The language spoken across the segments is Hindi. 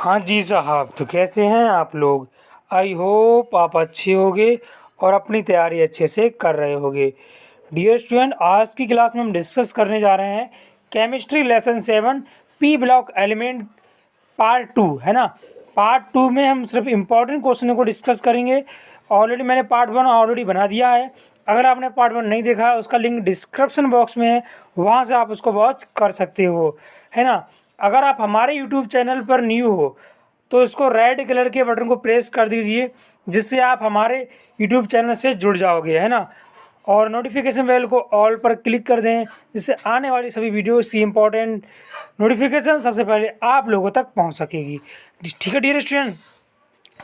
हाँ जी साहब, तो कैसे हैं आप लोग। आई होप आप अच्छे होंगे और अपनी तैयारी अच्छे से कर रहे होंगे। डियर स्टूडेंट, आज की क्लास में हम डिस्कस करने जा रहे हैं chemistry lesson 7 P block element part 2, है ना। पार्ट 2 में हम सिर्फ इम्पॉर्टेंट क्वेश्चनों को डिस्कस करेंगे। ऑलरेडी मैंने पार्ट 1 ऑलरेडी बना दिया है। अगर आपने पार्ट 1 नहीं देखा है, उसका लिंक डिस्क्रिप्शन बॉक्स में है, वहाँ से आप उसको वॉच कर सकते हो, है ना। अगर आप हमारे यूट्यूब चैनल पर न्यू हो तो इसको रेड कलर के बटन को प्रेस कर दीजिए, जिससे आप हमारे यूट्यूब चैनल से जुड़ जाओगे, है ना। और नोटिफिकेशन बेल को ऑल पर क्लिक कर दें, जिससे आने वाली सभी वीडियोस की इम्पोर्टेंट नोटिफिकेशन सबसे पहले आप लोगों तक पहुंच सकेगी। ठीक है डियर स्टूडेंट,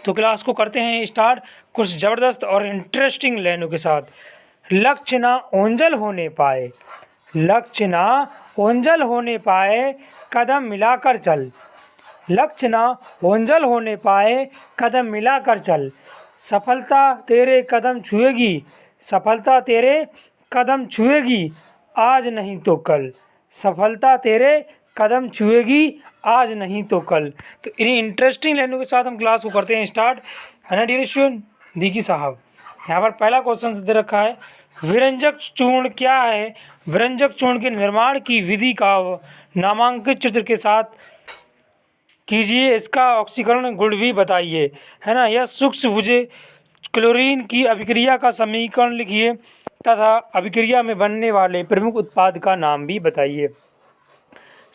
तो क्लास को करते हैं स्टार्ट कुछ ज़बरदस्त और इंटरेस्टिंग लाइनों के साथ। लक्ष्य ना ओंजल होने पाए, लक्ष्य ना ओंजल होने पाए, कदम मिलाकर चल। लक्ष्य ना ओंजल होने पाए, कदम मिलाकर चल। सफलता तेरे कदम छुएगी, सफलता तेरे कदम छुएगी, आज नहीं तो कल। सफलता तेरे कदम छुएगी, आज नहीं तो कल। तो इन्हीं इंटरेस्टिंग लाइनों के साथ हम क्लास को करते हैं स्टार्ट, है ना डियर स्टूडेंट। देखिए साहब, यहाँ पर पहला क्वेश्चन दे रखा है, विरंजक चूर्ण क्या है। विरंजक चूर्ण के निर्माण की विधि का नामांकित चित्र के साथ कीजिए, इसका ऑक्सीकरण गुण भी बताइए, है ना। यह सूक्ष्म भुजे क्लोरीन की अभिक्रिया का समीकरण लिखिए तथा अभिक्रिया में बनने वाले प्रमुख उत्पाद का नाम भी बताइए।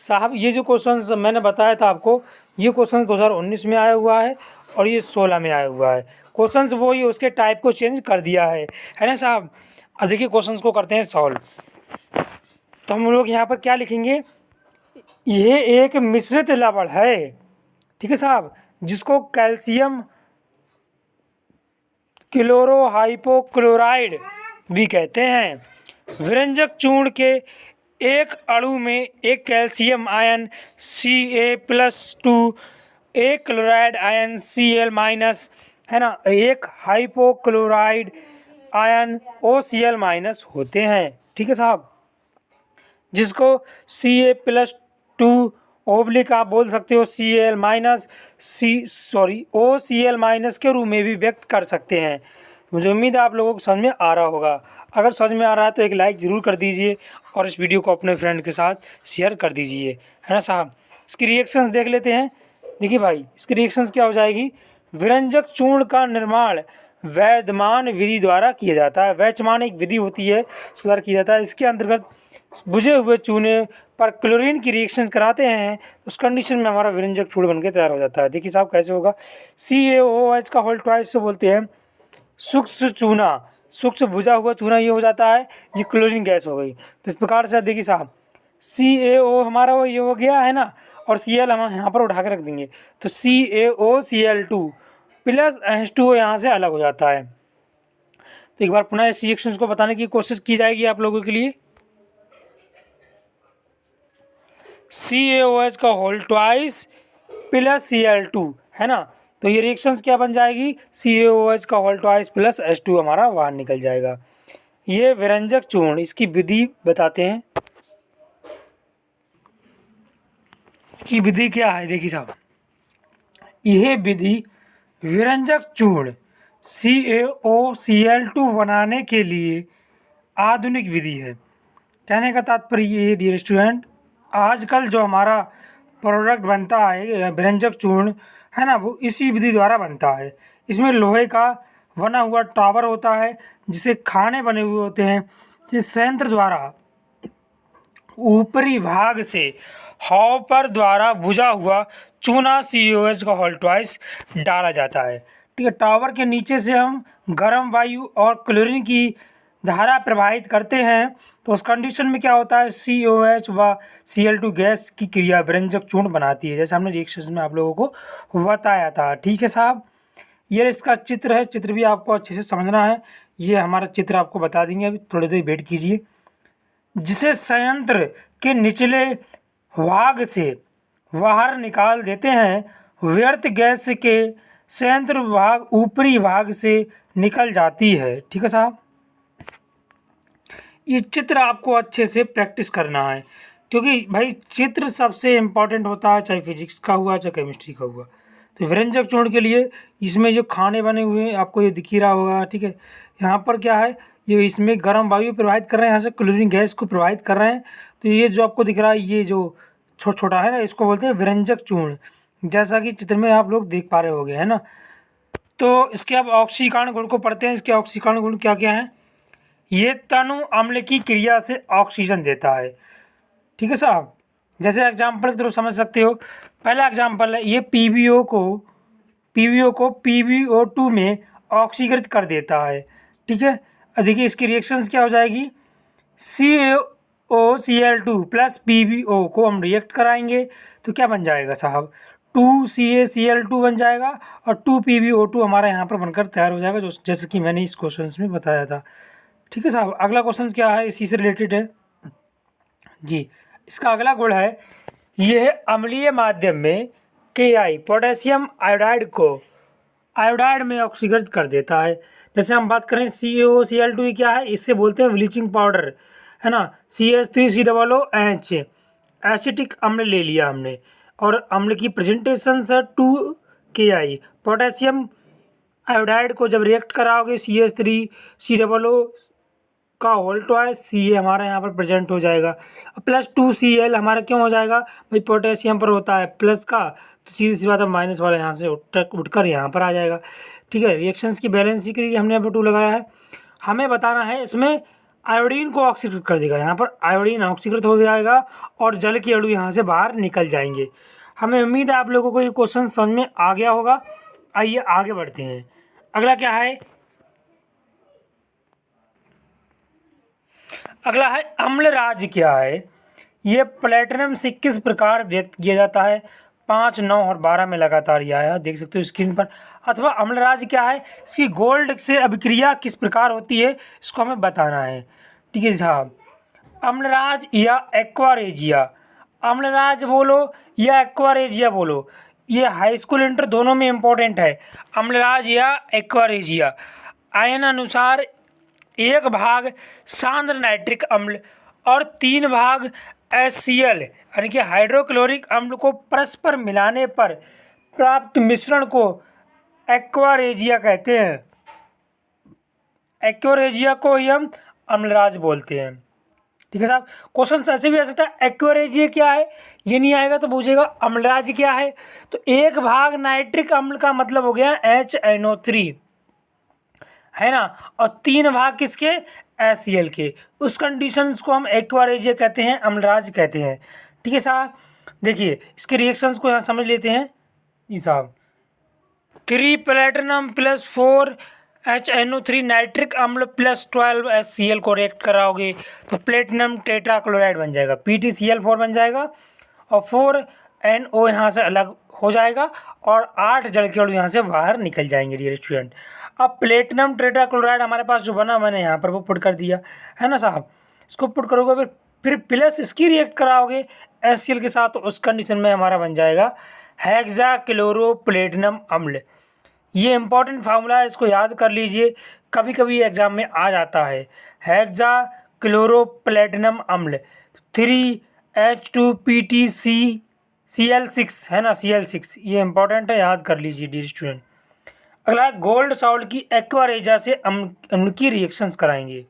साहब, ये जो क्वेश्चन मैंने बताया था आपको, ये क्वेश्चन 2019 में आया हुआ है और ये 16 में आया हुआ है। क्वेश्चन वो ही उसके टाइप को चेंज कर दिया है ना साहब। अब देखिए क्वेश्चन को करते हैं सॉल्व। तो हम लोग यहाँ पर क्या लिखेंगे, यह एक मिश्रित लवण है, ठीक है साहब, जिसको कैल्शियम क्लोरोहाइपोक्लोराइड भी कहते हैं। विरंजक चूर्ण के एक अणु में एक कैल्शियम आयन Ca+2, एक क्लोराइड आयन Cl-, है ना, एक हाइपोक्लोराइड आयन OCl- होते हैं, ठीक है साहब, जिसको Ca+2 ओब्लिक आप बोल सकते हो Cl-, OCl- के रूप में भी व्यक्त कर सकते हैं। मुझे उम्मीद है आप लोगों को समझ में आ रहा होगा। अगर समझ में आ रहा है तो एक लाइक ज़रूर कर दीजिए और इस वीडियो को अपने फ्रेंड के साथ शेयर कर दीजिए, है ना साहब। इसकी रिएक्शंस देख लेते हैं। देखिए भाई, इसकी रिएक्शंस क्या हो जाएगी। विरंजक चूर्ण का निर्माण वैधमान विधि द्वारा किया जाता है। वैधमान एक विधि होती है, उसके द्वारा किया जाता है। इसके अंतर्गत बुझे हुए चूने पर क्लोरीन की रिएक्शन कराते हैं, उस कंडीशन में हमारा विरंजक चूर्ण बनकर तैयार हो जाता है। देखिए साहब कैसे होगा, CaOH का होल ट्वाइस से बोलते हैं सूक्ष्म चूना, सूक्ष्म भुजा हुआ चूना ये हो जाता है, ये क्लोरीन गैस हो गई। तो इस प्रकार से देखिए साहब, CaO हमारा वो ये हो गया है ना, और Cl हम यहाँ पर उठा के रख देंगे, तो CaOCl2 प्लस H2O यहाँ से अलग हो जाता है। तो एक बार पुनः इस रिएक्शन को बताने की कोशिश की जाएगी आप लोगों के लिए। CaOH का होल ट्वाइस प्लस Cl2, है ना, तो ये रिएक्शंस क्या बन जाएगी, CaOH का होल ट्वाइस प्लस H2 हमारा बाहर निकल जाएगा। ये विरंजक चूर्ण, इसकी विधि बताते हैं। इसकी विधि क्या है, देखिए साहब, यह विधि विरंजक चूर्ण CaOCl2 बनाने के लिए आधुनिक विधि है। कहने का तात्पर्य ये डियर स्टूडेंट, आजकल जो हमारा प्रोडक्ट बनता है विरंजक चूर्ण, है ना, वो इसी विधि द्वारा बनता है। इसमें लोहे का बना हुआ टावर होता है, जिसे खाने बने हुए होते हैं, जिस संयंत्र द्वारा ऊपरी भाग से हॉपर द्वारा बुझा हुआ चूना CaOH का होल ट्वाइस डाला जाता है, ठीक है। टावर के नीचे से हम गर्म वायु और क्लोरीन की धारा प्रवाहित करते हैं, तो उस कंडीशन में क्या होता है, CaOH व Cl2 गैस की क्रिया विरंजक चूर्ण बनाती है, जैसे हमने रिएक्शन में आप लोगों को बताया था, ठीक है साहब। ये इसका चित्र है, चित्र भी आपको अच्छे से समझना है। ये हमारा चित्र आपको बता देंगे, अभी थोड़ी देर वेट कीजिए। जिसे संयंत्र के निचले भाग से बाहर निकाल देते हैं, व्यर्थ गैस के संयंत्र भाग ऊपरी भाग से निकल जाती है, ठीक है साहब। ये चित्र आपको अच्छे से प्रैक्टिस करना है। क्योंकि भाई चित्र सबसे इम्पोर्टेंट होता है, चाहे फिजिक्स का हुआ चाहे केमिस्ट्री का हुआ। तो व्यंजक चूर्ण के लिए इसमें जो खाने बने हुए हैं आपको ये दिख ही रहा होगा, ठीक है। यहाँ पर क्या है, ये इसमें गर्म वायु प्रवाहित कर रहे हैं, यहाँ से क्लोरीन गैस को प्रवाहित कर रहे हैं। तो ये जो आपको दिख रहा है, ये जो छोटा है ना, इसको बोलते हैं व्यंजक चूर्ण, जैसा कि चित्र में आप लोग देख पा रहे होंगे, है ना। तो इसके अब ऑक्सीकरण गुण को पढ़ते हैं। इसके ऑक्सीकरण गुण क्या क्या हैं। ये तनु अम्ल की क्रिया से ऑक्सीजन देता है, ठीक है साहब। जैसे एग्जाम्पल के थ्रू समझ सकते हो। पहला एग्जाम्पल है, ये पीवीओ को PbO2 में ऑक्सीकृत कर देता है, ठीक है। देखिए इसकी रिएक्शंस क्या हो जाएगी, CaOCl2 प्लस PbO को हम रिएक्ट कराएंगे तो क्या बन जाएगा साहब, 2CaCl2 बन जाएगा और 2PbO2 हमारा यहाँ पर बनकर तैयार हो जाएगा, जो जैसे कि मैंने इस क्वेश्चन में बताया था, ठीक है साहब। अगला क्वेश्चन क्या है, इसी से रिलेटेड है जी। इसका अगला गुण है, यह अम्लीय माध्यम में Ki पोटेशियम आयोडाइड को आयोडाइड में ऑक्सीकृत कर देता है। जैसे हम बात करें CaOCl2 क्या है, इससे बोलते हैं ब्लीचिंग पाउडर, है ना। CH3COOH एसिटिक अम्ल ले लिया हमने, और अम्ल की प्रेजेंटेशन है 2Ki। पोटेशियम आयोडाइड को जब रिएक्ट कराओगे CH3COO का होल ट्वाइस Ca हमारा यहाँ पर प्रेजेंट हो जाएगा, प्लस 2Cl हमारा क्यों हो जाएगा भाई, पोटेशियम पर होता है प्लस का, तो सीधी सी बात है माइनस वाला यहाँ से उठकर यहाँ पर आ जाएगा, ठीक है। रिएक्शंस की बैलेंस के लिए हमने यहाँ पर 2 लगाया है। हमें बताना है इसमें आयोडीन को ऑक्सीकृत कर देगा, यहाँ पर आयोडीन ऑक्सीकृत हो जाएगा और जल के अणु यहाँ से बाहर निकल जाएंगे। हमें उम्मीद है आप लोगों को ये क्वेश्चन समझ में आ गया होगा। आइए आगे बढ़ते हैं। अगला क्या है, अगला है अम्लराज क्या है। ये प्लेटिनम से किस प्रकार व्यक्त किया जाता है, 5, 9 और 12 में लगातार यह आया, देख सकते हो स्क्रीन पर। अथवा अम्लराज क्या है, इसकी गोल्ड से अभिक्रिया किस प्रकार होती है, इसको हमें बताना है, ठीक है साहब। अम्लराज या एक्वारेजिया, अम्लराज बोलो या एक्वारेजिया बोलो, ये हाई स्कूल इंटर दोनों में इम्पोर्टेंट है। अम्लराज या एक्वारेजिया, आयन अनुसार 1 भाग सांद्र नाइट्रिक अम्ल और 3 भाग HCl यानी कि हाइड्रोक्लोरिक अम्ल को परस्पर मिलाने पर प्राप्त मिश्रण को एक्वारेजिया कहते हैं। एक्वारेजिया को ही हम अम्लराज बोलते हैं, ठीक है साहब। क्वेश्चन ऐसे भी आ सकता है, एक्वारेजिया क्या है, ये नहीं आएगा तो पूछेगा अम्लराज क्या है। तो 1 भाग नाइट्रिक अम्ल का मतलब हो गया HNO3, है ना, और 3 भाग किसके, HCl के। उस कंडीशंस को हम एक्वारेजिया कहते हैं, अम्लराज कहते हैं, ठीक है साहब। देखिए इसके रिएक्शंस को यहाँ समझ लेते हैं जी साहब। 3 प्लेटिनम प्लस 4 HNO3 नाइट्रिक अम्ल प्लस 12 HCl को रिएक्ट कराओगे तो प्लेटिनम टेट्राक्लोराइड बन जाएगा, PtCl4 बन जाएगा और 4NO यहाँ से अलग हो जाएगा और 8 जल के अणु यहाँ से बाहर निकल जाएंगे डियर स्टूडेंट। अब प्लेटिनम टेट्राक्लोराइड हमारे पास जो बना, मैंने यहाँ पर वो पुट कर दिया, है ना साहब। इसको पुट करोगे फिर प्लस इसकी रिएक्ट कराओगे HCl के साथ, तो उस कंडीशन में हमारा बन जाएगा हेक्साक्लोरोप्लेटिनम अम्ल। ये इंपॉर्टेंट फार्मूला है, इसको याद कर लीजिए, कभी कभी एग्जाम में आ जाता है। हेक्साक्लोरोप्लेटिनम अम्ल 3H2PtCl6 है ना, Cl6, ये इंपॉर्टेंट है, याद कर लीजिए डियर स्टूडेंट। अगला गोल्ड सॉल्ट की एक्वारेजा से अम्ल की रिएक्शंस कराएंगे।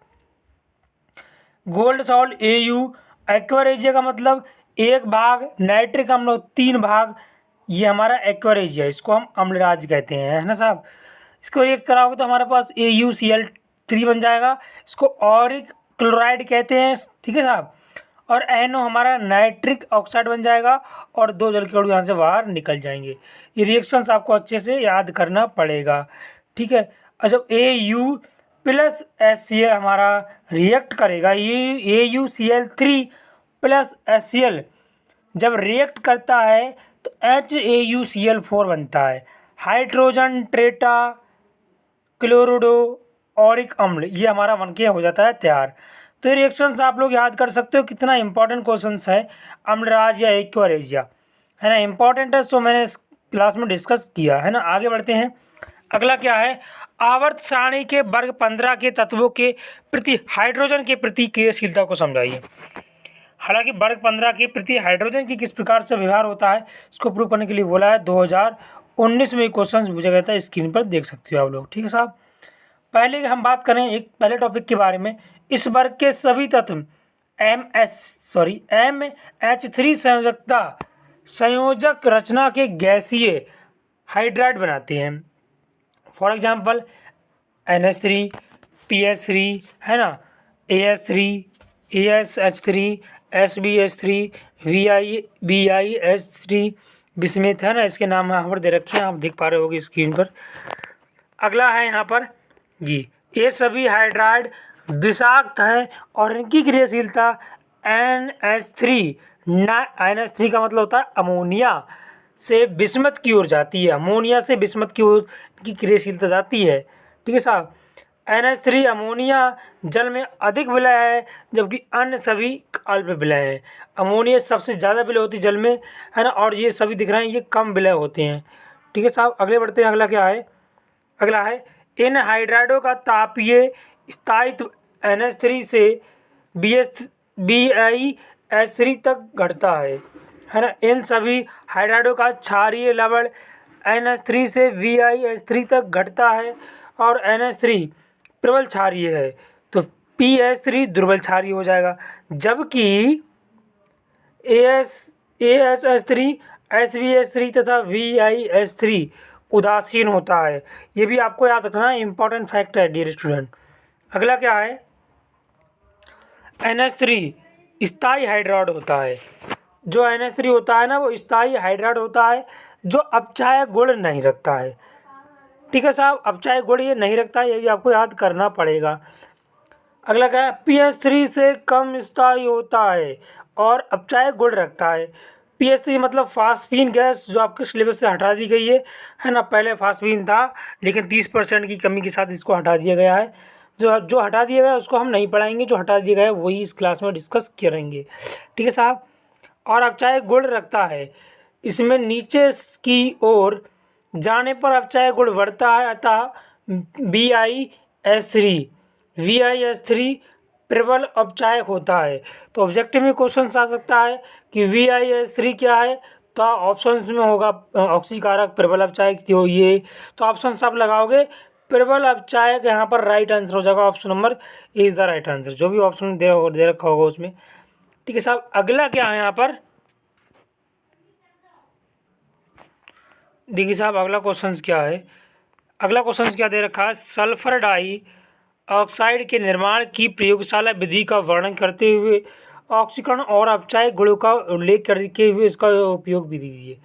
गोल्ड सॉल्ट AU, एक्वारेजिया का मतलब 1 भाग नाइट्रिक अम्ल और 3 भाग, ये हमारा एक्वारेजिया, इसको हम अम्लराज कहते हैं, है ना साहब। इसको रिएक्ट कराओगे तो हमारे पास AuCl3 बन जाएगा, इसको ऑरिक क्लोराइड कहते हैं, ठीक है साहब। और NO हमारा नाइट्रिक ऑक्साइड बन जाएगा और 2 जल के अणु यहाँ से बाहर निकल जाएंगे। ये रिएक्शंस आपको अच्छे से याद करना पड़ेगा, ठीक है। और जब AU प्लस HCl हमारा रिएक्ट करेगा, ये AuCl3 प्लस HCl जब रिएक्ट करता है तो HAuCl4 बनता है, हाइड्रोजन टेट्रा क्लोरिडो ऑरिक अम्ल, ये हमारा बनके हो जाता है तैयार। तो ये रिएक्शंस आप लोग याद कर सकते हो, कितना इंपॉर्टेंट क्वेश्चंस है अम्लराज या एक्वारेजिया, है ना, इंपॉर्टेंट है। सो मैंने इस क्लास में डिस्कस किया, है ना। आगे बढ़ते हैं। अगला क्या है, आवर्त सारणी के वर्ग 15 के तत्वों के प्रति हाइड्रोजन के प्रति क्रियाशीलता को समझाइए। हालांकि वर्ग 15 के प्रति हाइड्रोजन की किस प्रकार से व्यवहार होता है इसको प्रूव करने के लिए बोला है। 2019 में क्वेश्चन पूछा गया था, स्क्रीन पर देख सकते हो आप लोग। ठीक है साहब, पहले हम बात करें एक पहले टॉपिक के बारे में। इस वर्ग के सभी तत्व MH3 संयोजक रचना के गैसीय हाइड्राइड बनाते हैं। फॉर एग्जाम्पल NH3, PH3 है ना, AS3, ASH3, SBH3, BIH3 bismuth है ना, इसके नाम यहाँ पर दे रखे हैं, आप देख पा रहे होगे स्क्रीन पर। अगला है यहाँ पर जी, ये सभी हाइड्राइड विषाक्त हैं और इनकी क्रियाशीलता NH3 का मतलब होता है अमोनिया से बिस्मथ की ओर जाती है। अमोनिया से बिस्मथ की ओर की क्रियाशीलता जाती है। ठीक है साहब, NH3 अमोनिया जल में अधिक विलय है जबकि अन्य सभी अल्प विलय है। अमोनिया सबसे ज़्यादा विलय होती है जल में है ना, और ये सभी दिख रहे हैं ये कम विलय होते हैं। ठीक है साहब, अगले बढ़ते हैं। अगला क्या है, अगला है इन हाइड्राइडों का तापीय स्थायित्व NH3 से BiH3 तक घटता है ना। इन सभी हाइड्राइडों का क्षारीय लवण NH3 से BiH3 तक घटता है और NH3 प्रबल क्षारीय है तो PH3 दुर्बल क्षारीय हो जाएगा, जबकि ASH3, SBH3 तथा ViH3 उदासीन होता है। ये भी आपको याद रखना, इंपॉर्टेंट फैक्ट है डियर स्टूडेंट। अगला क्या है, NH3 स्थायी हाइड्राइड होता है। जो NH3 होता है ना वो स्थायी हाइड्राइड होता है जो अपचायक गुण नहीं रखता है। ठीक है साहब, अपचायक गुण ये नहीं रखता है, ये भी आपको याद करना पड़ेगा। अगला क्या है, PH3 से कम स्थायी होता है और अपचायक गुण रखता है। PH3 मतलब फास्फीन गैस, जो आपके सिलेबस से हटा दी गई है ना। पहले फास्फीन था लेकिन 30% की कमी के साथ इसको हटा दिया गया है। जो हटा दिया गया है उसको हम नहीं पढ़ाएंगे, जो हटा दिया गया है वही इस क्लास में डिस्कस करेंगे। ठीक है साहब, और अपचायक गुण रखता है। इसमें नीचे की ओर जाने पर अपचायक गुण बढ़ता है, अतः ViH3 प्रबल अपचायक होता है। तो ऑब्जेक्टिव में क्वेश्चन आ सकता है कि ViH3 क्या है, तो ऑप्शन में होगा ऑक्सीकारक प्रबल अपचायक, जो ये तो ऑप्शन आप लगाओगे प्रबल अपचायक, यहाँ पर राइट आंसर हो जाएगा। Option number is the right answer, जो भी ऑप्शन दे रखा होगा उसमें। ठीक है साहब, अगला क्या है यहाँ पर देखिए साहब, अगला क्वेश्चन क्या है, अगला क्वेश्चन क्या दे रखा है, सल्फर डाई ऑक्साइड के निर्माण की प्रयोगशाला विधि का वर्णन करते हुए ऑक्सीकरण और अपचायक गुणों का उल्लेख करके हुए इसका उपयोग भी दीजिए।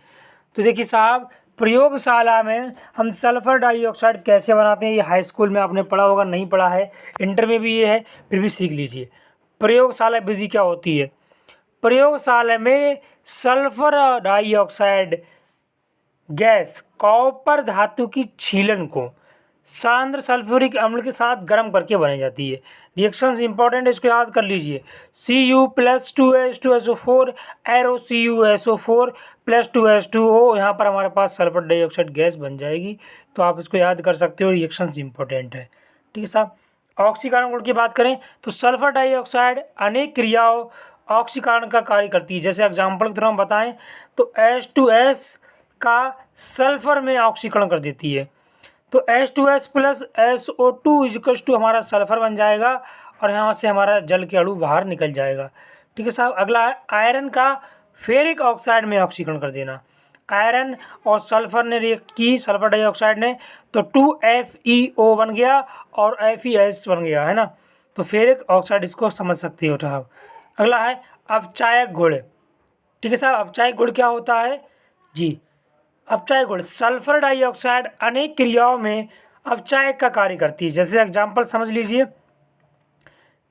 तो देखिए साहब, प्रयोगशाला में हम सल्फर डाइऑक्साइड कैसे बनाते हैं ये हाई स्कूल में आपने पढ़ा होगा, नहीं पढ़ा है इंटर में भी ये है, फिर भी सीख लीजिए। प्रयोगशाला विधि क्या होती है, प्रयोगशाला में सल्फर डाइऑक्साइड गैस कॉपर धातु की छीलन को सांद्र सल्फ्यूरिक अम्ल के साथ गर्म करके बनाई जाती है। रिएक्शंस इंपॉर्टेंट है, इसको याद कर लीजिए। Cu+2H2SO4 एरो CuSO4 +2H2O, यहाँ पर हमारे पास सल्फर डाइऑक्साइड गैस बन जाएगी। तो आप इसको याद कर सकते हो, रिएक्शंस इंपॉर्टेंट है। ठीक है साहब, ऑक्सीकरण गुण की बात करें तो सल्फर डाइऑक्साइड अनेक क्रियाओं ऑक्सीकरण का कार्य करती है। जैसे एग्जाम्पल की तरह हम बताएं तो H2S का सल्फर में ऑक्सीकरण कर देती है, तो H2S + SO2 = हमारा सल्फर बन जाएगा और यहाँ से हमारा जल के अणु बाहर निकल जाएगा। ठीक है साहब, अगला है आयरन का फेरिक ऑक्साइड में ऑक्सीकरण कर देना। आयरन और सल्फर ने रिएक्ट की, सल्फर डाइऑक्साइड ने, तो 2FeO बन गया और FeS बन गया है ना। तो फेरिक ऑक्साइड इसको समझ सकते हो साहब। अगला है अपचायक गुण। ठीक है साहब, अपचायक गुण क्या होता है जी, अपचायक गुण सल्फर डाइऑक्साइड अनेक क्रियाओं में अपचायक का कार्य करती है। जैसे एग्जांपल समझ लीजिए,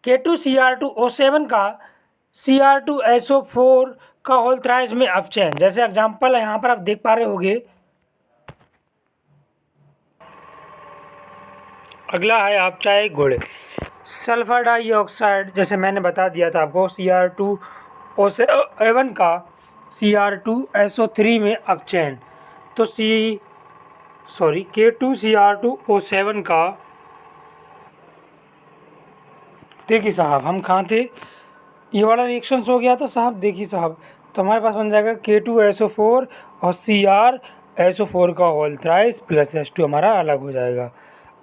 K2Cr2O7 का Cr2SO4 का होल थ्राइस में अपचयन। जैसे एग्जांपल यहाँ पर आप देख पा रहे होंगे। अगला है अपचायक गुण सल्फर डाइऑक्साइड, जैसे मैंने बता दिया था आपको, Cr2O7 का Cr2SO3 में अपचयन। तो K2Cr2O7 का, देखिए साहब हम कहाँ थे, ये वाला रिएक्शन हो गया था साहब। देखिए साहब, तो हमारे पास बन जाएगा K2SO4 और CrSO4 का होल थ्राइस प्लस H2 हमारा अलग हो जाएगा।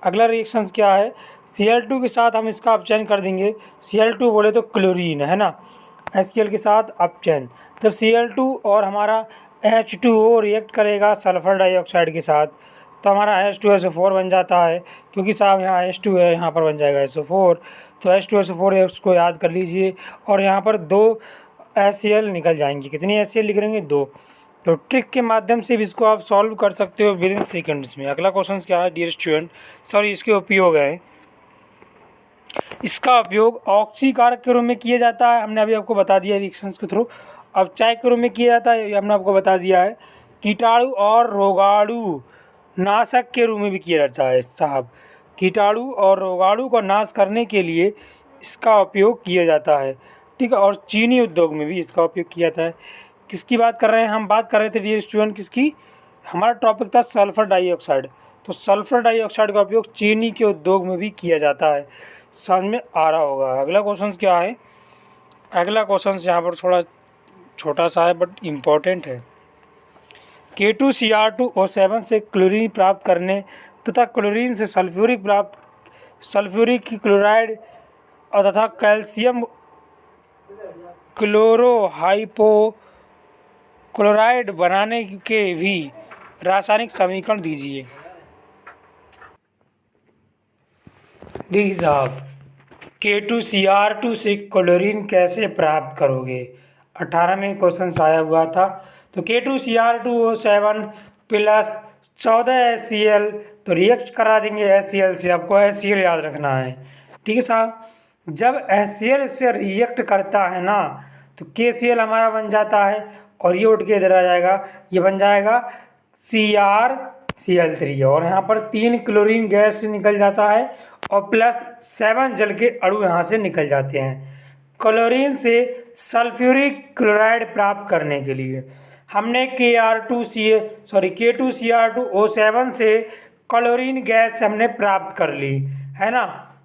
अगला रिएक्शन क्या है, Cl2 के साथ हम इसका अपचयन कर देंगे। Cl2 बोले तो क्लोरीन है ना, HCl के साथ अपचयन। जब Cl2 और हमारा H2O रिएक्ट करेगा सल्फर डाइऑक्साइड के साथ, तो हमारा H2SO4 बन जाता है। क्योंकि साहब यहाँ H2 है, यहाँ पर बन जाएगा SO4, तो H2SO4 है, उसको याद कर लीजिए। और यहाँ पर 2 HCl निकल जाएंगे। कितनी HCl लिख लेंगे? 2। तो ट्रिक के माध्यम से भी इसको आप सॉल्व कर सकते हो विद इन सेकेंड्स में। अगला क्वेश्चन क्या है डियर स्टूडेंट, सॉरी इसके उपयोग है, इसका उपयोग ऑक्सीकारक के रूप में किया जाता है। हमने अभी आपको बता दिया रिएक्शंस के थ्रू। अब चाय के रूप में किया जाता है, ये हमने आपको बता दिया है। कीटाणु और रोगाणु नाशक के रूप में भी किया जाता है साहब। कीटाणु और रोगाणु को नाश करने के लिए इसका उपयोग किया जाता है, ठीक है। और चीनी उद्योग में भी इसका उपयोग किया जाता है। किसकी बात कर रहे हैं? हम बात कर रहे थे डियर स्टूडेंट, किसकी? हमारा टॉपिक था सल्फर डाइऑक्साइड। तो सल्फर डाइऑक्साइड का उपयोग चीनी के उद्योग में भी किया जाता है। समझ में आ रहा होगा। अगला क्वेश्चन क्या है? अगला क्वेश्चन यहाँ पर थोड़ा छोटा सा है बट इम्पोर्टेंट है। K2Cr2O7 से क्लोरीन प्राप्त करने तथा क्लोरीन से सल्फ्यूरिक क्लोराइड और तथा कैल्शियम क्लोरोहाइपोक्लोराइड बनाने के भी रासायनिक समीकरण दीजिए। देखिए साहब, K2Cr2 से क्लोरीन कैसे प्राप्त करोगे? 18 में क्वेश्चन आया हुआ था। तो K2Cr2O7 प्लस 14 HCl, तो रिएक्ट करा देंगे HCl से। आपको HCl याद रखना है, ठीक है साहब। जब HCl से रिएक्ट करता है ना, तो KCl हमारा बन जाता है और ये उठ के इधर आ जाएगा, ये बन जाएगा CrCl3। और यहाँ पर 3 क्लोरीन गैस निकल जाता है और प्लस 7 जल के अणु यहाँ से निकल जाते हैं। क्लोरीन से सल्फ्यूरिक क्लोराइड प्राप्त करने के लिए हमने K2Cr2O7 से क्लोरीन गैस हमने प्राप्त कर ली, है ना।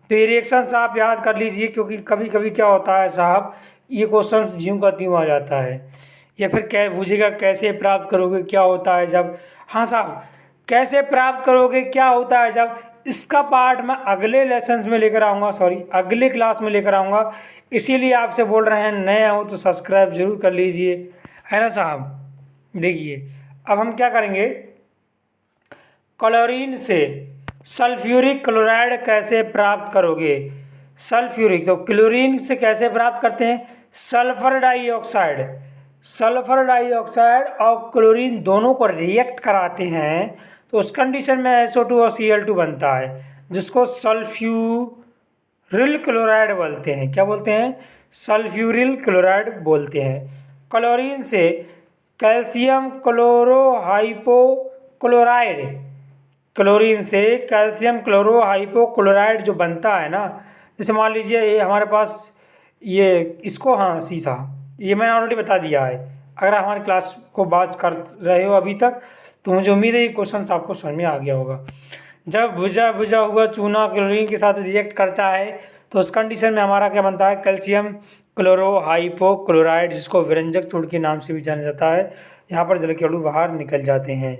तो ये रिएक्शन आप याद कर लीजिए, क्योंकि कभी कभी क्या होता है साहब, ये क्वेश्चन ज्यों का त्यों आ जाता है। या फिर क्या पूछेगा कैसे प्राप्त करोगे, क्या होता है जब। हाँ साहब, कैसे प्राप्त करोगे, क्या होता है जब, इसका पार्ट मैं अगले लेसन्स में लेकर आऊँगा, सॉरी अगले क्लास में लेकर आऊँगा। इसीलिए आपसे बोल रहे हैं, नए हो तो सब्सक्राइब जरूर कर लीजिए, है ना साहब। देखिए अब हम क्या करेंगे, क्लोरीन से सल्फ्यूरिक क्लोराइड कैसे प्राप्त करोगे। सल्फ्यूरिक, तो क्लोरीन से कैसे प्राप्त करते हैं? सल्फर डाइऑक्साइड और क्लोरीन दोनों को रिएक्ट कराते हैं, तो उस कंडीशन में SO2 और Cl2 बनता है, जिसको सल्फ्यूरिल क्लोराइड बोलते हैं। क्या बोलते हैं? सल्फ्यूरिल क्लोराइड बोलते हैं। क्लोरीन से कैल्शियम क्लोरोहाइपोक्लोराइड जो बनता है ना, जैसे मान लीजिए ये हमारे पास ये इसको, हाँ सीसा, ये मैंने ऑलरेडी बता दिया है। अगर हमारी क्लास को बात कर रहे हो अभी तक, तो मुझे उम्मीद है ये क्वेश्चन आपको समझ में आ गया होगा। जब बुझा हुआ चूना क्लोरीन के साथ रिएक्ट करता है, तो उस कंडीशन में हमारा क्या बनता है? कैल्शियम क्लोरोहाइपोक्लोराइड, जिसको विरंजक चूर्ण के नाम से भी जाना जाता है। यहाँ पर जल के अणु बाहर निकल जाते हैं,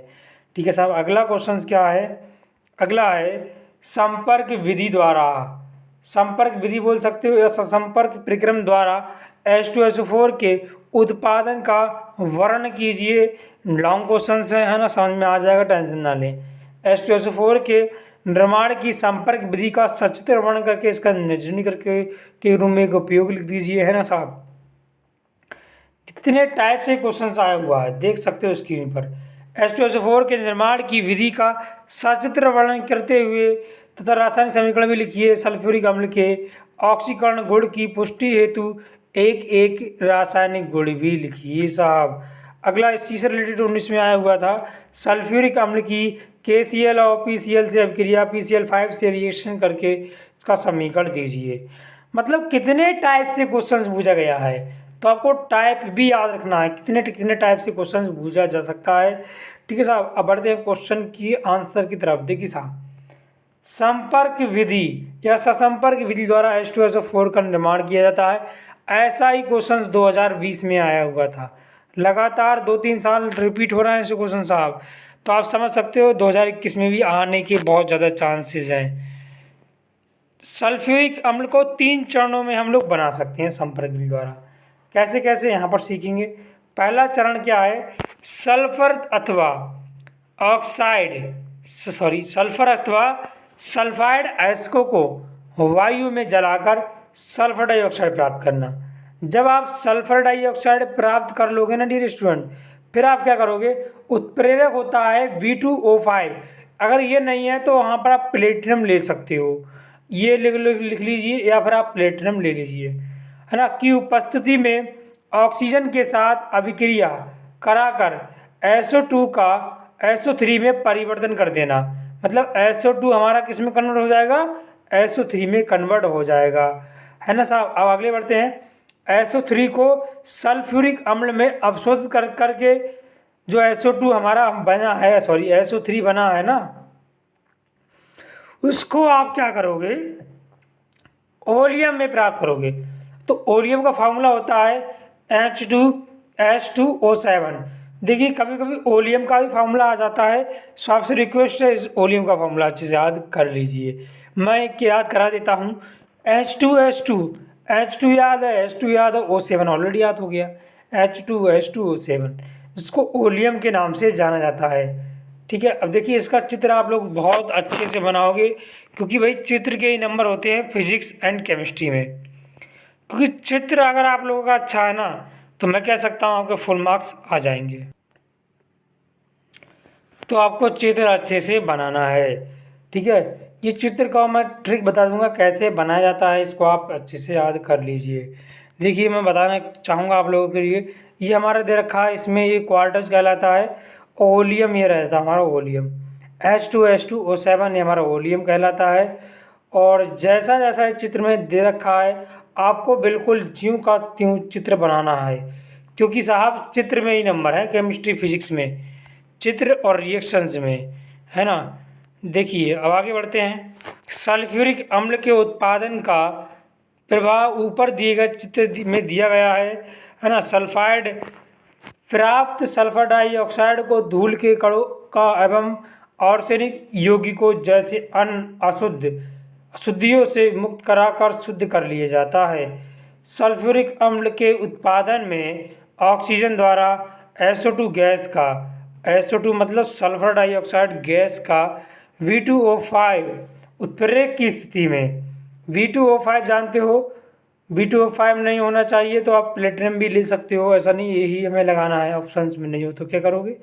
ठीक है साहब। अगला क्वेश्चन क्या है? अगला है संपर्क विधि द्वारा, संपर्क विधि बोल सकते हो या संपर्क प्रक्रम द्वारा H2SO4 के उत्पादन का वर्णन कीजिए। लॉन्ग क्वेश्चन है ना, समझ में आ जाएगा, टेंशन ना लें। H2SO4 के निर्माण की संपर्क विधि का सचित्र वर्णन करके इसका निजनी करके के रूप में एक उपयोग लिख दीजिए, है ना साहब। कितने टाइप से क्वेश्चन आया हुआ है देख सकते हो स्क्रीन पर। H2SO4 के निर्माण की विधि का सचित्र वर्णन करते हुए तथा रासायनिक समीकरण भी लिखिए। सल्फ्यूरिक अम्ल के ऑक्सीकरण गुण की पुष्टि हेतु एक एक रासायनिक गुण भी लिखिए साहब। अगला इसी से रिलेटेड 19 में आया हुआ था, सल्फ्यूरिक अम्ल की KCl और PCl से अभिक्रिया PCl5 से रिएक्शन करके इसका समीकरण दीजिए। मतलब कितने टाइप से क्वेश्चन पूछा गया है, तो आपको टाइप भी याद रखना है, कितने कितने टाइप से क्वेश्चन पूछा जा सकता है, ठीक है साहब। अब बढ़ते हैं क्वेश्चन की आंसर की तरफ। देखिए साहब, संपर्क विधि या ससंपर्क विधि द्वारा H2SO4 का निर्माण किया जाता है। ऐसा ही क्वेश्चन 2020 में आया हुआ था। लगातार 2-3 साल रिपीट हो रहे हैं ऐसे क्वेश्चन साहब, तो आप समझ सकते हो 2021 में भी आने के बहुत ज़्यादा चांसेस हैं। सल्फ्यूरिक अम्ल को 3 चरणों में हम लोग बना सकते हैं संपर्क विधि द्वारा। कैसे कैसे यहाँ पर सीखेंगे। पहला चरण क्या है, सल्फर अथवा सल्फर अथवा सल्फाइड अयस्कों को वायु में जलाकर सल्फर डाइऑक्साइड प्राप्त करना। जब आप सल्फर डाइऑक्साइड प्राप्त कर लोगे ना डियर स्टूडेंट, फिर आप क्या करोगे, उत्प्रेरक होता है V2O5। अगर ये नहीं है तो वहाँ पर आप प्लेटिनम ले सकते हो, ये लिख लीजिए, या फिर आप प्लेटिनम ले लीजिए, है ना, की उपस्थिति में ऑक्सीजन के साथ अभिक्रिया कराकर SO2 का SO3 में परिवर्तन कर देना। मतलब SO2 हमारा किस में कन्वर्ट हो जाएगा, SO3 में कन्वर्ट हो जाएगा, है ना साहब। अब आगे बढ़ते हैं। SO3 को सल्फ्यूरिक अम्ल में अवशोषित करके जो SO2 हमारा बना है, SO3 बना है ना, उसको आप क्या करोगे, ओलियम में प्राप्त करोगे। तो ओलियम का फार्मूला होता है H2H2O7। देखिए कभी कभी ओलियम का भी फार्मूला आ जाता है, सो आपसे रिक्वेस्ट है इस ओलियम का फार्मूला अच्छे से याद कर लीजिए। मैं एक याद करा देता हूँ, H2 याद है, H2 याद है, O7 ऑलरेडी याद हो गया, H2O7 जिसको ओलियम के नाम से जाना जाता है। ठीक है, अब देखिए इसका चित्र आप लोग बहुत अच्छे से बनाओगे, क्योंकि भाई चित्र के ही नंबर होते हैं फिजिक्स एंड केमिस्ट्री में। क्योंकि चित्र अगर आप लोगों का अच्छा है ना, तो मैं कह सकता हूँ आपके फुल मार्क्स आ जाएंगे। तो आपको चित्र अच्छे से बनाना है, ठीक है। ये चित्र का मैं ट्रिक बता दूंगा कैसे बनाया जाता है, इसको आप अच्छे से याद कर लीजिए। देखिए मैं बताना चाहूँगा आप लोगों के लिए, ये हमारा दे रखा है, इसमें ये क्वार्टर्स कहलाता है, ओलियम ये रहता है हमारा ओलियम, H2O7 ये हमारा ओलियम कहलाता है। और जैसा जैसा इस चित्र में दे रखा है आपको बिल्कुल ज्यों का त्यों चित्र बनाना है, क्योंकि साहब चित्र में ही नंबर है केमिस्ट्री फिजिक्स में, चित्र और रिएक्शंस में, है ना। देखिए अब आगे बढ़ते हैं। सल्फ्यूरिक अम्ल के उत्पादन का प्रभाव ऊपर दिए गए चित्र में दिया गया है ना। सल्फाइड प्राप्त सल्फर डाइऑक्साइड को धूल के कणों का एवं आर्सेनिक यौगिकों जैसे अन्य अशुद्धियों से मुक्त कराकर शुद्ध कर लिया जाता है। सल्फ्यूरिक अम्ल के उत्पादन में ऑक्सीजन द्वारा SO2 गैस का, SO2 मतलब सल्फर डाइऑक्साइड गैस का V2O5 उत्प्रेरक की स्थिति में, V2O5 जानते हो, V2O5 नहीं होना चाहिए तो आप प्लेटिनम भी ले सकते हो, ऐसा नहीं यही हमें लगाना है, ऑप्शंस में नहीं हो तो क्या करोगे,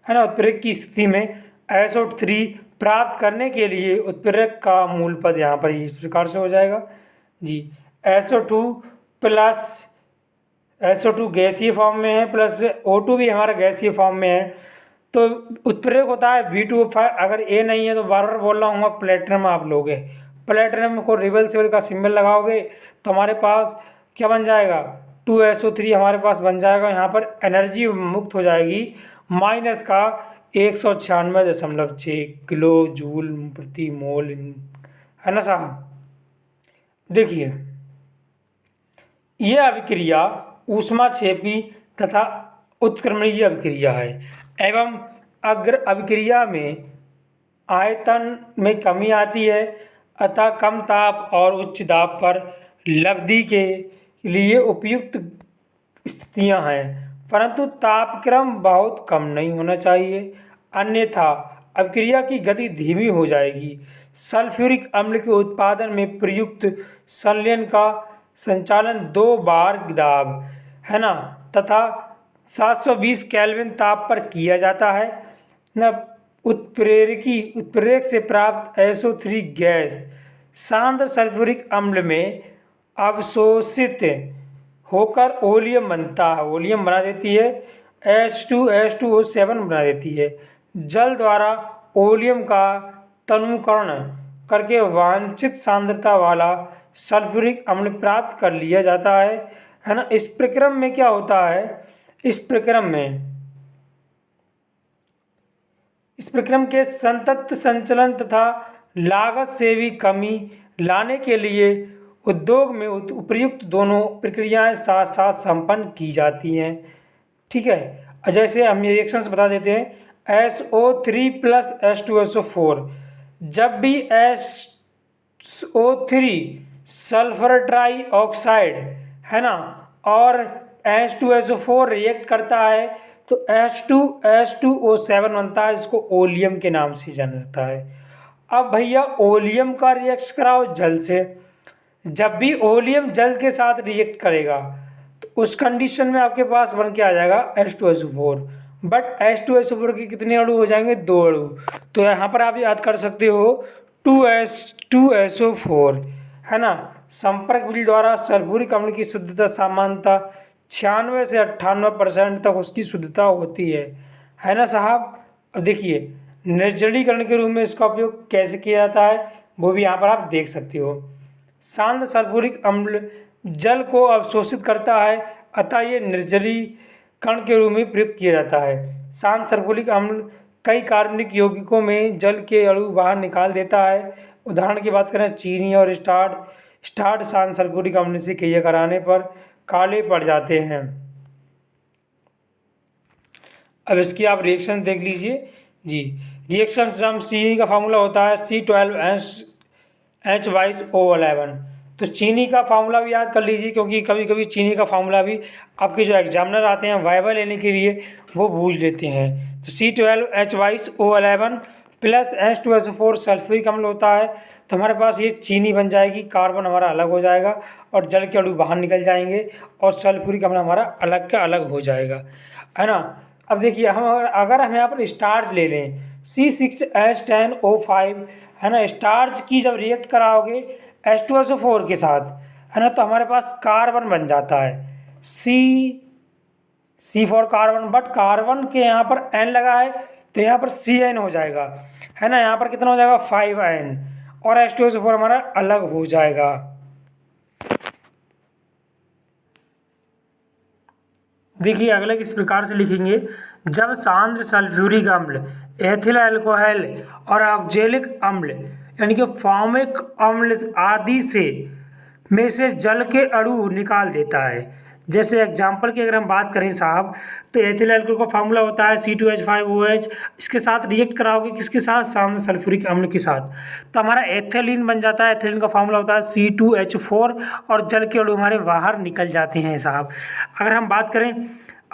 है ना। उत्प्रेरक की स्थिति में SO3 प्राप्त करने के लिए उत्प्रेरक का मूल पद यहाँ पर इस प्रकार से हो जाएगा जी, SO2 प्लस SO2 गैसीय फॉर्म में है, प्लस O2 भी हमारा गैसीय फॉर्म में है, तो उत्प्रेरक होता है V2O5। अगर ए नहीं है तो बार बार बोल रहा हूँ, प्लेटिनम आप लोगे, प्लेटिनम को रिबल का सिंबल लगाओगे तो हमारे पास क्या बन जाएगा, 2SO3 हमारे पास बन जाएगा। यहाँ पर एनर्जी मुक्त हो जाएगी माइनस का 196.6 किलो जूल प्रति मोल, है ना साहब। देखिए यह अभिक्रिया ऊष्माक्षेपी तथा उत्क्रमणीय अभिक्रिया है एवं अग्र अभिक्रिया में आयतन में कमी आती है, अतः कम ताप और उच्च दाब पर लब्धि के लिए उपयुक्त स्थितियां हैं, परंतु तापक्रम बहुत कम नहीं होना चाहिए, अन्यथा अभिक्रिया की गति धीमी हो जाएगी। सल्फ्यूरिक अम्ल के उत्पादन में प्रयुक्त संलयन का संचालन 2 बार दाब, है ना, तथा 720 केल्विन ताप पर किया जाता है न। उत्प्रेरक से प्राप्त SO3 गैस सांद्र सल्फ्यूरिक अम्ल में अवशोषित होकर ओलियम बनता है, ओलियम बना देती है, H2H2O7 बना देती है। जल द्वारा ओलियम का तनुकरण करके वांछित सांद्रता वाला सल्फ्यूरिक अम्ल प्राप्त कर लिया जाता है ना। इस प्रक्रम में क्या होता है, इस प्रक्रम के संतत संचलन तथा लागत से भी कमी लाने के लिए उद्योग में उपयुक्त दोनों प्रक्रियाएं साथ साथ संपन्न की जाती हैं। ठीक है, और जैसे हम ये रिएक्शंस बता देते हैं, SO3 प्लस H2SO4, जब भी SO3 सल्फर ट्राई ऑक्साइड है ना और H2SO4 रिएक्ट करता है तो H2H2O7 बनता है, इसको ओलियम के नाम से जाना जाता है। अब भैया ओलियम का रिएक्ट कराओ जल से, जब भी ओलियम जल के साथ रिएक्ट करेगा तो उस कंडीशन में आपके पास बन के आ जाएगा H2SO4, बट H2SO4 के कितने अणु हो जाएंगे, 2 अणु। तो यहाँ पर आप याद कर सकते हो 2SO4 है ना। संपर्क विधि द्वारा सल्फ्यूरिक अम्ल की शुद्धता सामान्यतः 96 से 98% तक उसकी शुद्धता होती है ना साहब। अब देखिए निर्जलीकरण के रूप में इसका उपयोग कैसे किया जाता है वो भी यहाँ पर आप देख सकते हो। शांत सल्फ्यूरिक अम्ल जल को अवशोषित करता है, अतः ये निर्जलीकरण के रूप में प्रयुक्त किया जाता है। शांत सल्फ्यूरिक अम्ल कई कार्बनिक यौगिकों में जल के अणु बाहर निकाल देता है। उदाहरण की बात करें चीनी और स्टार्च शांत सल्फ्यूरिक अम्ल से क्रिया कराने पर काले पड़ जाते हैं। अब इसकी आप रिएक्शन देख लीजिए जी। रिएक्शन जब चीनी का फार्मूला होता है C12H22O11, तो चीनी का फार्मूला भी याद कर लीजिए, क्योंकि कभी कभी चीनी का फार्मूला भी आपके जो एग्जामिनर आते हैं वाइवा लेने के लिए वो पूछ लेते हैं। तो C12H22O11 प्लस H2SO4 सल्फ्यूरिक अम्ल होता है, तो हमारे पास ये चीनी बन जाएगी, कार्बन हमारा अलग हो जाएगा और जल के अणु बाहर निकल जाएंगे और सल्फ्यूरिक अम्ल हमारा अलग का अलग हो जाएगा, है ना। अब देखिए अगर हम यहाँ पर स्टार्च ले लें C6H10O5 है ना, स्टार्च की जब रिएक्ट कराओगे H2SO4 के साथ है ना, तो हमारे पास कार्बन बन जाता है C for carbon, but carbon के यहाँ पर N लगा है तो यहाँ पर CN हो जाएगा, है ना। यहाँ पर कितना हो जाएगा 5N और H2SO4 हमारा अलग हो जाएगा। देखिए अगले किस प्रकार से लिखेंगे, जब सांद्र सल्फ्यूरिक अम्ल एथिल अल्कोहल और ऑक्जेलिक अम्ल यानी कि फॉर्मिक अम्ल आदि में से जल के अणु निकाल देता है। जैसे एग्जाम्पल की अगर हम बात करें साहब, तो एथिल अल्कोहल का फार्मूला होता है C2H5OH, इसके साथ रिएक्ट कराओगे किसके साथ, सांद्र सल्फ्यूरिक अम्ल के साथ, तो हमारा एथिलीन बन जाता है। एथिलीन का फार्मूला होता है C2H4 और जल के अणु हमारे बाहर निकल जाते हैं साहब। अगर हम बात करें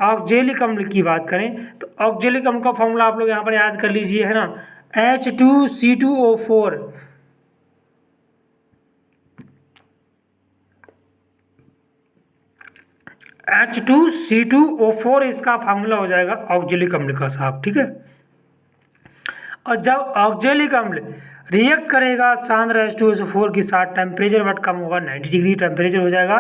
ऑक्जेलिक अम्ल की बात करें, तो ऑक्जेलिक अम्ल का फार्मूला आप लोग यहाँ पर याद कर लीजिए, है ना, H2C2O4 H2C2O4 इसका फार्मूला हो जाएगा ऑक्जेलिक अम्ल का साहब, ठीक है। और जब ऑक्जेलिक अम्ल रिएक्ट करेगा सांद्र H2SO4 के साथ, टेम्परेचर बट कम होगा, 90 डिग्री टेम्परेचर हो जाएगा,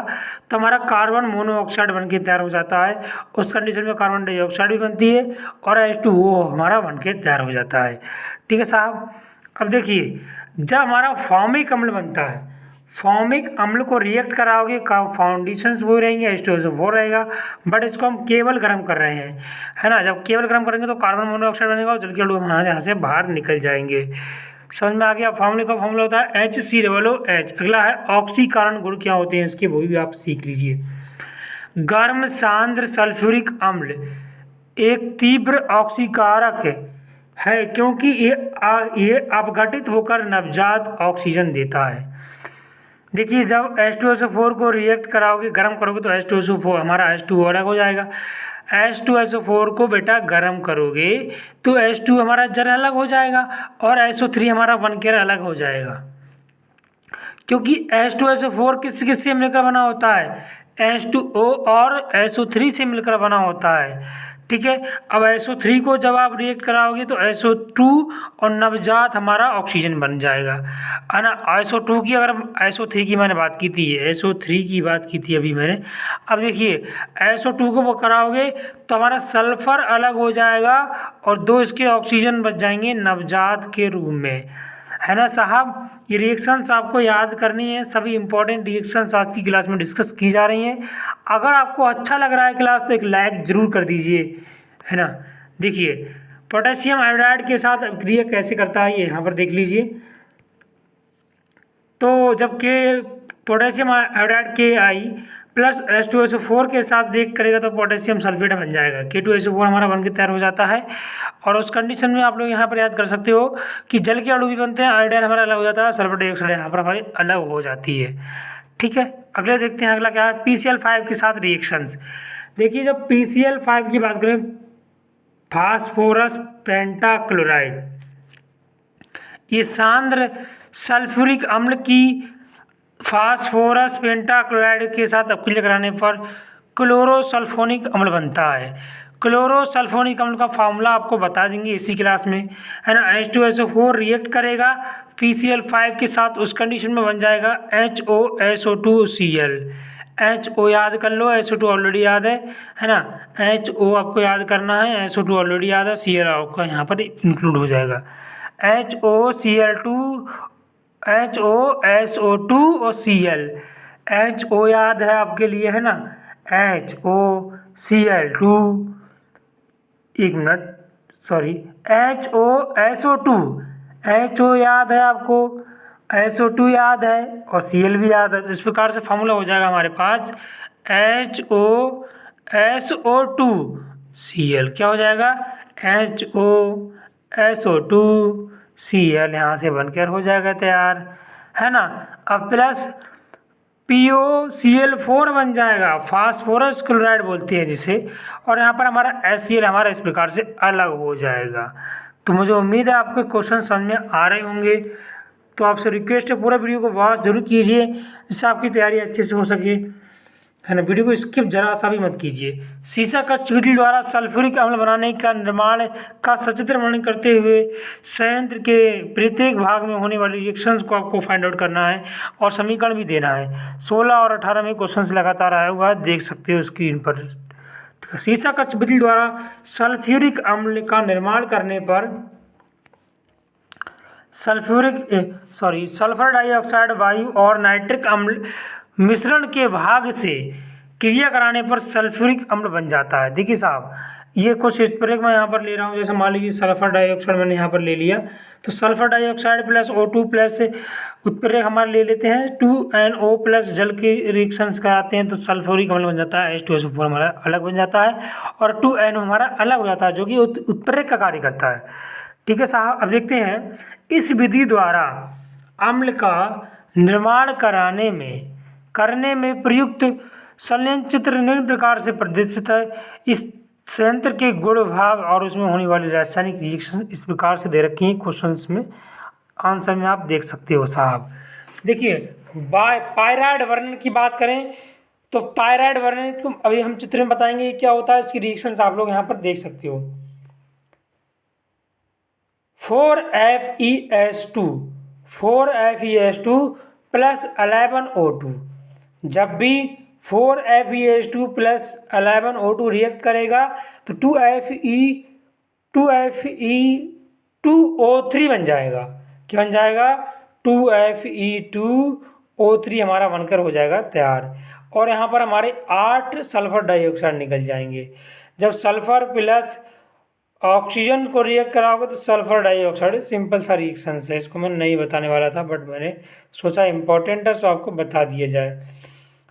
तो हमारा कार्बन मोनोऑक्साइड बन के तैयार हो जाता है। उस कंडीशन में कार्बन डाइऑक्साइड भी बनती है और H2O हमारा बन के तैयार हो जाता है, ठीक है साहब। अब देखिए जब हमारा फॉर्मिक अम्ल बनता है, फॉर्मिक अम्ल को रिएक्ट कराओगे फाउंडेशंस वो रहेंगे, H2SO4 रहेगा, बट इसको हम केवल गर्म कर रहे हैं, है ना। जब केवल गर्म करेंगे तो कार्बन मोनोऑक्साइड बनेगा और जल के अणु हमारे यहाँ से बाहर निकल जाएंगे। समझ में आ गया। फॉर्मूले का फॉर्मूला होता है HCOOH। अगला है ऑक्सीकरण गुण क्या होते हैं इसके, वो भी आप सीख लीजिए। गर्म सांद्र सल्फ्यूरिक अम्ल एक तीव्र ऑक्सीकारक है, क्योंकि ये अपघटित होकर नवजात ऑक्सीजन देता है। देखिए जब H2SO4 को रिएक्ट कराओगे, गर्म करोगे तो H2SO4 हमारा H2O अलग हो जाएगा। H2SO4 को बेटा गर्म करोगे तो H2 हमारा जल अलग हो जाएगा और SO3 हमारा बनकर अलग हो जाएगा, क्योंकि H2SO4 किस से मिलकर बना होता है, H2O और SO3 से मिलकर बना होता है, ठीक है। अब SO3 को जब आप रिएक्ट कराओगे तो SO2 और नवजात हमारा ऑक्सीजन बन जाएगा, है ना। SO2 की अगर SO3 की मैंने बात की थी, SO3 की बात की थी अभी मैंने। अब देखिए SO2 को कराओगे तो हमारा सल्फर अलग हो जाएगा और 2 इसके ऑक्सीजन बच जाएंगे नवजात के रूप में, है ना साहब। ये रिएक्शंस आपको याद करनी है, सभी इंपॉर्टेंट रिएक्शंस आज की क्लास में डिस्कस की जा रही हैं। अगर आपको अच्छा लग रहा है क्लास तो एक लाइक ज़रूर कर दीजिए, है ना। देखिए पोटेशियम आयोडाइड के साथ क्रिया कैसे करता है ये यहाँ पर देख लीजिए। तो जब के potassium iodide KI plus H2SO4 के साथ रिएक्ट करेगा तो पोटेशियम सल्फेट बन जाएगा। K2SO4 हमारा बनकर तैयार हो जाता है। और उस कंडीशन में आप लोग यहाँ पर याद कर सकते हो कि जल के अणु भी बनते हैं, आयोडाइड हमारा अलग हो जाता है, सल्फर डाइऑक्साइड यहाँ पर हमारी अलग हो जाती है। ठीक है, अगले देखते हैं अगला क्या है, PCl5 के साथ रिएक्शंस। देखिए जब PCl5 की बात करें, फास्फोरस पेंटाक्लोराइड, ये सांद्र सल्फ्यूरिक अम्ल की फास्फोरस पेंटाक्लोराइड के साथ अपक्रिया कराने पर क्लोरोसल्फोनिक अम्ल बनता है। क्लोरोसल्फोनिक अम्ल का फार्मूला आपको बता देंगे इसी क्लास में, है ना। H2SO4 रिएक्ट करेगा PCl5 के साथ, उस कंडीशन में बन जाएगा HOSO2Cl। HO याद कर लो, SO2 ऑलरेडी याद है ना। HO आपको याद करना है, SO2 ऑलरेडी याद है, Cl आपका यहाँ पर इंक्लूड हो जाएगा। HOCl2, HOSO2 और Cl। HO याद है आपके लिए, है ना, HOCl2, एक मिनट सॉरी, HOSO2, HO याद है आपको, SO2 याद है और Cl भी याद है। तो इस प्रकार से फार्मूला हो जाएगा हमारे पास HOSO2Cl, क्या हो जाएगा, HOSO2Cl यहाँ से बनकर हो जाएगा तैयार, है ना। अब प्लस POCl4 बन जाएगा, फास्फोरस क्लोराइड बोलते हैं जिसे, और यहाँ पर हमारा HCl हमारा इस प्रकार से अलग हो जाएगा। तो मुझे उम्मीद है आपको क्वेश्चन समझ में आ रहे होंगे। तो आपसे रिक्वेस्ट है पूरा वीडियो को वॉच जरूर कीजिए जिससे आपकी तैयारी अच्छे से हो सके, है ना। वीडियो को स्किप जरा सा भी मत कीजिए। सीसाकच्छ विधि द्वारा सल्फ्यूरिक अम्ल बनाने का निर्माण का सचित्र वर्णन करते हुए संयंत्र के प्रत्येक भाग में होने वाली रिएक्शंस को आपको फाइंड आउट करना है और समीकरण भी देना है। 16 और 18 में क्वेश्चंस लगातार आया हुआ है, देख सकते हो स्क्रीन पर। सीसाकच्छ विधि द्वारा सल्फ्यूरिक अम्ल का निर्माण करने पर सल्फर डाइऑक्साइड वायु और नाइट्रिक अम्ल मिश्रण के भाग से क्रिया कराने पर सल्फ्यूरिक अम्ल बन जाता है। देखिए साहब, ये कुछ इस प्रकार मैं यहाँ पर ले रहा हूँ, जैसे मान लीजिए सल्फर डाइऑक्साइड मैंने यहाँ पर ले लिया, तो sulphur dioxide plus O2 plus उत्प्रेरक हमारे ले लेते हैं 2NO प्लस जल के रिएक्शंस कराते हैं तो सल्फ्यूरिक अम्ल बन जाता है। H2SO4 हमारा अलग बन जाता है और 2NO हमारा अलग हो जाता है जो कि उत्प्रेरक का कार्य करता है। ठीक है साहब, अब देखते हैं इस विधि द्वारा अम्ल का निर्माण करने में प्रयुक्त संलयन चित्र निम्न प्रकार से प्रदर्शित है। इस संयंत्र के गुण भाग और उसमें होने वाली रासायनिक रिएक्शन इस प्रकार से दे रखी हैं क्वेश्चंस में, आंसर में आप देख सकते हो साहब। देखिए पायराइड वर्णन की बात करें तो पायराइड वर्णन को अभी हम चित्र में बताएंगे क्या होता है, इसकी रिएक्शंस आप लोग यहाँ पर देख सकते हो। 4FeS2 प्लस 11O2, जब भी 4FeS2 प्लस 11O2 रिएक्ट करेगा तो 2Fe2O3 बन जाएगा। क्या बन जाएगा, 2Fe2O3 हमारा बनकर हो जाएगा तैयार। और यहाँ पर हमारे 8 सल्फर डाइऑक्साइड निकल जाएंगे। जब सल्फर प्लस ऑक्सीजन को रिएक्ट कराओगे तो सल्फर डाइऑक्साइड, सिंपल सा रिएक्शन है, इसको मैं नहीं बताने वाला था बट मैंने सोचा इम्पोर्टेंट है तो आपको बता दिया जाए।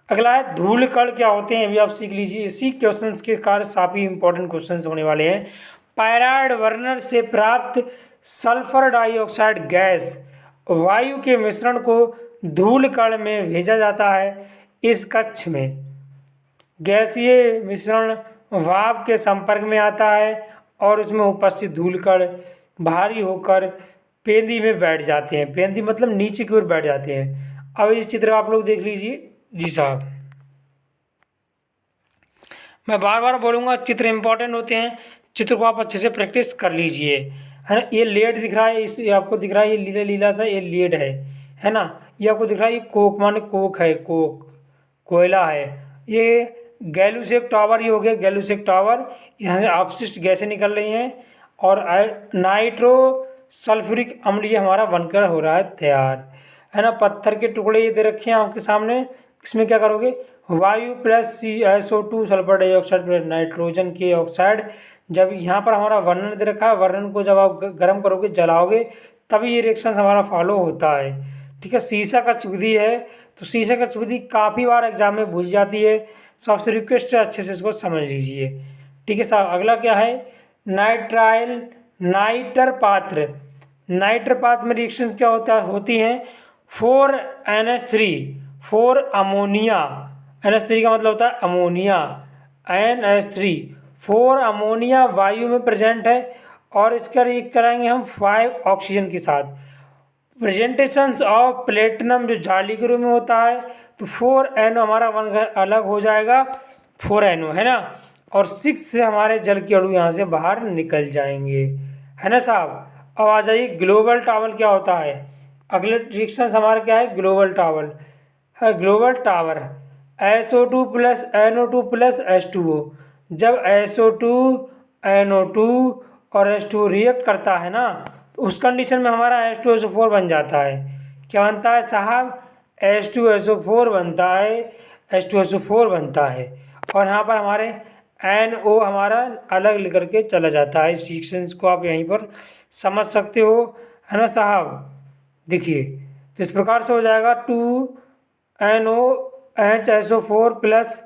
अगला है धूल कण क्या होते हैं, अभी आप सीख लीजिए। इसी क्वेश्चंस के कार्य काफ़ी इंपॉर्टेंट क्वेश्चंस होने वाले हैं। पायराइड बर्नर से प्राप्त सल्फर डाइऑक्साइड गैस वायु के मिश्रण को धूल कण में भेजा जाता है। इस कक्ष में गैसीय मिश्रण भाप के संपर्क में आता है और उसमें उपस्थित धूल कण भारी होकर पेंदी में बैठ जाते हैं। पेंदी मतलब नीचे की ओर बैठ जाते हैं। अब इस चित्र आप लोग देख लीजिए। जी साहब, मैं बार बार बोलूँगा चित्र इंपॉर्टेंट होते हैं, चित्र को आप अच्छे से प्रैक्टिस कर लीजिए, है ना। ये लेड दिख रहा है, ये आपको दिख रहा है, ये लीला लीला सा ये लेड है ना। ये आपको दिख रहा है, ये कोक माने कोक है, कोक कोयला है। ये गैलूसेक टावर, ये हो गया गैलूसेक टावर, यहाँ से अपशिष्ट गैसें निकल रही हैं और नाइट्रो सल्फ्यूरिक अम्ल ये हमारा बनकर हो रहा है तैयार, है ना। पत्थर के टुकड़े ये दे रखे हैं आपके सामने, इसमें क्या करोगे, वायु plus SO2 sulphur dioxide plus nitrogen के ऑक्साइड। जब यहाँ पर हमारा वर्णन दे रखा है, वर्णन को जब आप गर्म करोगे जलाओगे तभी ये रिएक्शन हमारा फॉलो होता है। ठीक है। शीर्षक विधि है, तो शीर्षक विधि काफ़ी बार एग्जाम में पूछ जाती है, तो आपसे रिक्वेस्ट है अच्छे से इसको समझ लीजिए। ठीक है साहब, अगला क्या है, नाइट्राइल नाइटर पात्र। नाइटर पात्र में रिएक्शन क्या होती हैं, 4NH3 4 अमोनिया, NH3 का मतलब होता है अमोनिया, NH3 4 अमोनिया वायु में प्रेजेंट है, और इसका रिएक्ट कराएंगे हम 5 ऑक्सीजन के साथ। प्रेजेंटेशन ऑफ प्लेटिनम जो जाली के रूप में होता है, तो 4NO हमारा बनकर अलग हो जाएगा, 4NO है ना, और 6 से हमारे जल के अणु यहाँ से बाहर निकल जाएंगे, है ना साहब। अब आ जाइए ग्लोबल टावर क्या होता है। अगले रिएक्शन हमारा क्या है, ग्लोबल टावर है। Global tower SO2 plus NO2 plus H2O। जब SO2 NO2 और H2O रिएक्ट करता है ना, तो उस कंडीशन में हमारा H2SO4 बन जाता है। क्या बनता है साहब, H2SO4 बनता है, H2SO4 बनता है, और यहाँ पर हमारे NO हमारा अलग लेकर के चला जाता है। इस रिएक्शंस को आप यहीं पर समझ सकते हो, है ना साहब। देखिए तो इस प्रकार से हो जाएगा 2NOHSO4 प्लस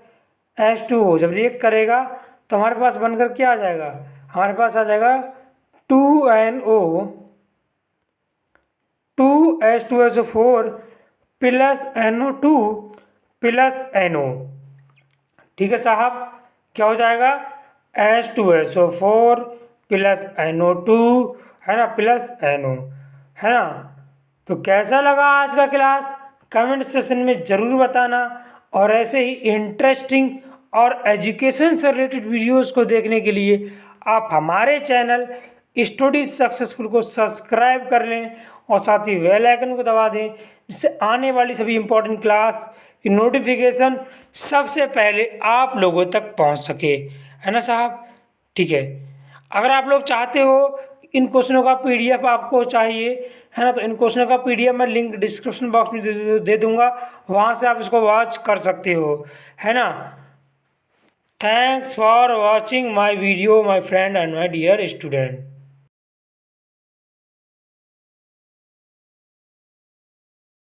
H2O जब रिएक्ट करेगा तो हमारे पास बनकर क्या आ जाएगा, हमारे पास आ जाएगा 2NO 2H2SO4 plus NO2 plus NO। ठीक है साहब, क्या हो जाएगा, H2SO4 प्लस NO2 है ना, प्लस NO, है ना। तो कैसा लगा आज का क्लास, कमेंट सेशन में ज़रूर बताना, और ऐसे ही इंटरेस्टिंग और एजुकेशन से रिलेटेड वीडियोस को देखने के लिए आप हमारे चैनल स्टडी सक्सेसफुल को सब्सक्राइब कर लें, और साथ ही बेल आइकन को दबा दें, जिससे आने वाली सभी इम्पोर्टेंट क्लास की नोटिफिकेशन सबसे पहले आप लोगों तक पहुंच सके, है ना साहब। ठीक है, अगर आप लोग चाहते हो इन क्वेश्चनों का PDF आपको चाहिए, है ना, तो इन क्वेश्चनों का PDF मैं लिंक डिस्क्रिप्शन बॉक्स में दे दूंगा, वहाँ से आप इसको वॉच कर सकते हो, है ना। Thanks for watching my video my friend and my dear student.